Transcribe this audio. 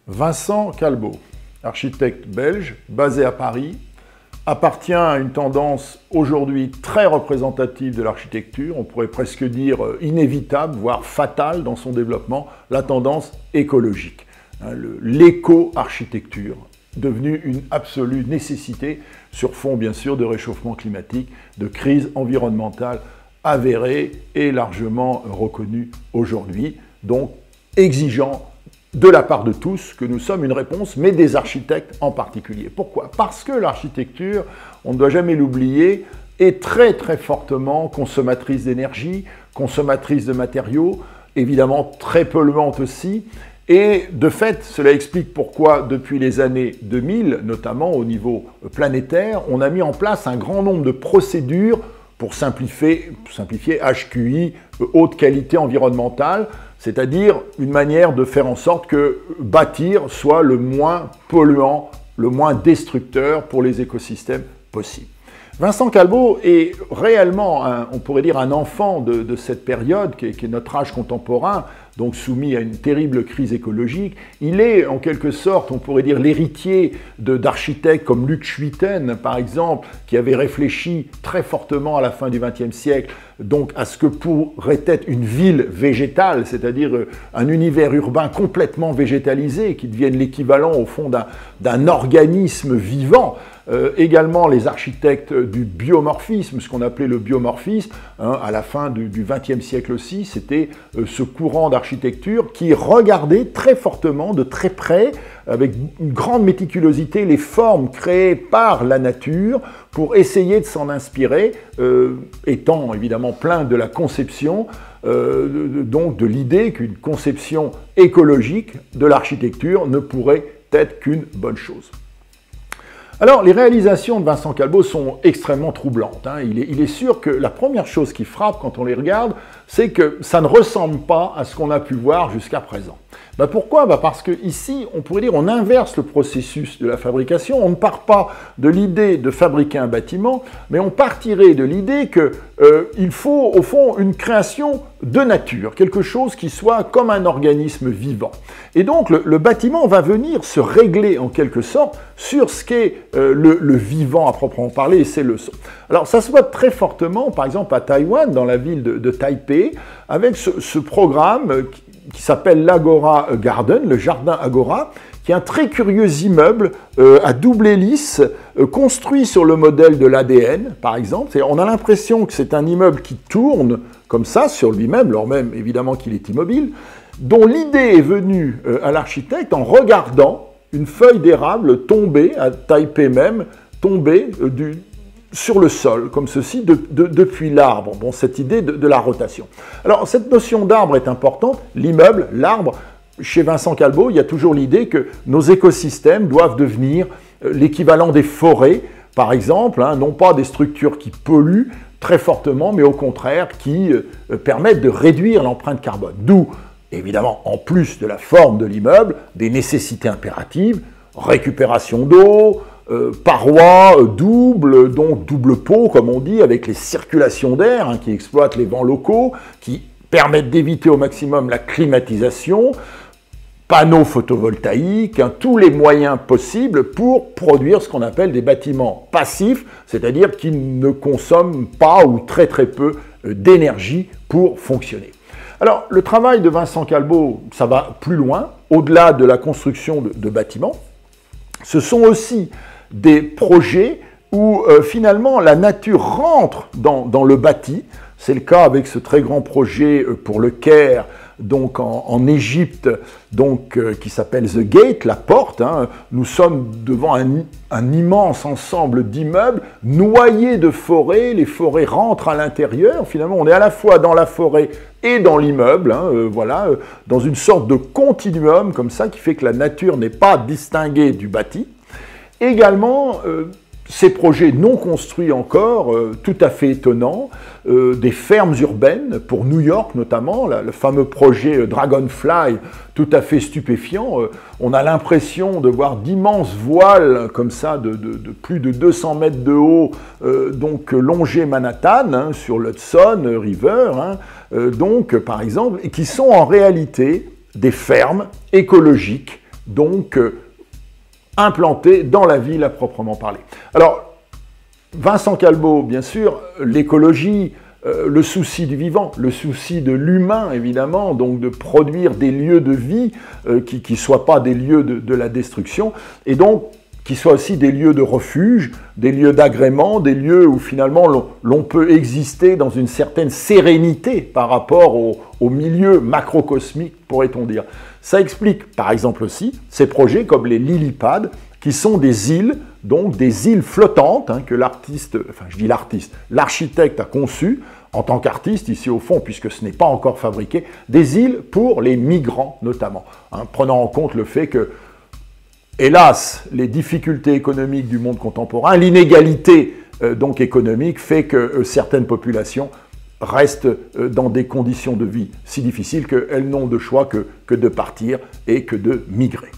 Vincent Calbeau, architecte belge, basé à Paris, appartient à une tendance aujourd'hui très représentative de l'architecture, on pourrait presque dire inévitable, voire fatale dans son développement, la tendance écologique. L'éco-architecture, devenue une absolue nécessité sur fond bien sûr de réchauffement climatique, de crise environnementale avérée et largement reconnue aujourd'hui, donc exigeant de la part de tous que nous sommes une réponse, mais des architectes en particulier. Pourquoi? Parce que l'architecture, on ne doit jamais l'oublier, est très très fortement consommatrice d'énergie, consommatrice de matériaux, évidemment très polluante aussi, et de fait, cela explique pourquoi depuis les années 2000, notamment au niveau planétaire, on a mis en place un grand nombre de procédures pour simplifier HQI, haute qualité environnementale, c'est-à-dire une manière de faire en sorte que bâtir soit le moins polluant, le moins destructeur pour les écosystèmes possible. Vincent Calbeau est réellement, on pourrait dire, un enfant de cette période, qui est notre âge contemporain, donc soumis à une terrible crise écologique. Il est, en quelque sorte, on pourrait dire, l'héritier d'architectes comme Luc Schuiten, par exemple, qui avait réfléchi très fortement à la fin du XXe siècle, donc à ce que pourrait être une ville végétale, c'est-à-dire un univers urbain complètement végétalisé, qui devienne l'équivalent, au fond, d'un organisme vivant. Également les architectes du biomorphisme, ce qu'on appelait le biomorphisme, à la fin du XXe siècle aussi, c'était ce courant d'architecture qui regardait très fortement, de très près, avec une grande méticulosité, les formes créées par la nature pour essayer de s'en inspirer, étant évidemment plein de la conception, donc de l'idée qu'une conception écologique de l'architecture ne pourrait être qu'une bonne chose. Alors, les réalisations de Vincent Calbeau sont extrêmement troublantes. Il est sûr que la première chose qui frappe quand on les regarde, c'est que ça ne ressemble pas à ce qu'on a pu voir jusqu'à présent. Pourquoi? Parce que ici, on pourrait dire, on inverse le processus de la fabrication. On ne part pas de l'idée de fabriquer un bâtiment, mais on partirait de l'idée qu'il faut, au fond, une création de nature, quelque chose qui soit comme un organisme vivant. Et donc, le bâtiment va venir se régler, en quelque sorte, sur ce qu'est le vivant à proprement parler, et c'est le son. Alors, ça se voit très fortement, par exemple, à Taïwan, dans la ville de Taipei, avec ce programme qui s'appelle l'Agora Garden, le jardin Agora, qui est un très curieux immeuble à double hélice, construit sur le modèle de l'ADN, par exemple. On a l'impression que c'est un immeuble qui tourne comme ça sur lui-même, alors même évidemment qu'il est immobile, dont l'idée est venue à l'architecte en regardant une feuille d'érable tomber, à Taipei même, tomber sur le sol, comme ceci, depuis l'arbre. Bon, cette idée de la rotation. Alors, cette notion d'arbre est importante. L'immeuble, l'arbre, chez Vincent Calbeau, il y a toujours l'idée que nos écosystèmes doivent devenir l'équivalent des forêts, par exemple, non pas des structures qui polluent très fortement, mais au contraire, qui permettent de réduire l'empreinte carbone. D'où, évidemment, en plus de la forme de l'immeuble, des nécessités impératives, récupération d'eau, parois doubles, donc double pot, comme on dit, avec les circulations d'air qui exploitent les vents locaux, qui permettent d'éviter au maximum la climatisation, panneaux photovoltaïques, tous les moyens possibles pour produire ce qu'on appelle des bâtiments passifs, c'est-à-dire qui ne consomment pas ou très très peu d'énergie pour fonctionner. Alors, le travail de Vincent Calbeau, ça va plus loin, au-delà de la construction de bâtiments. Ce sont aussi des projets où finalement la nature rentre dans le bâti. C'est le cas avec ce très grand projet pour le Caire, donc en Égypte, donc qui s'appelle The Gate, la porte. Nous sommes devant un immense ensemble d'immeubles noyés de forêts. Les forêts rentrent à l'intérieur. Finalement, on est à la fois dans la forêt et dans l'immeuble, voilà, dans une sorte de continuum comme ça qui fait que la nature n'est pas distinguée du bâti. Également, ces projets non construits encore, tout à fait étonnants, des fermes urbaines, pour New York notamment, le fameux projet Dragonfly, tout à fait stupéfiant. On a l'impression de voir d'immenses voiles comme ça, de plus de 200 mètres de haut, donc longer Manhattan, sur l'Hudson River, donc par exemple, et qui sont en réalité des fermes écologiques donc implantés dans la ville à proprement parler. Alors, Vincent Calbeau, bien sûr, l'écologie, le souci du vivant, le souci de l'humain, évidemment, donc de produire des lieux de vie qui ne soient pas des lieux de la destruction, et donc qui soient aussi des lieux de refuge, des lieux d'agrément, des lieux où finalement l'on peut exister dans une certaine sérénité par rapport au milieu macrocosmique, pourrait-on dire. Ça explique par exemple aussi ces projets comme les Lilypads, qui sont des îles, donc des îles flottantes, que l'artiste, enfin je dis l'artiste, l'architecte a conçu, en tant qu'artiste, ici au fond, puisque ce n'est pas encore fabriqué, des îles pour les migrants notamment, prenant en compte le fait que, hélas, les difficultés économiques du monde contemporain, l'inégalité donc économique fait que certaines populations restent dans des conditions de vie si difficiles qu'elles n'ont de choix que de partir et que de migrer.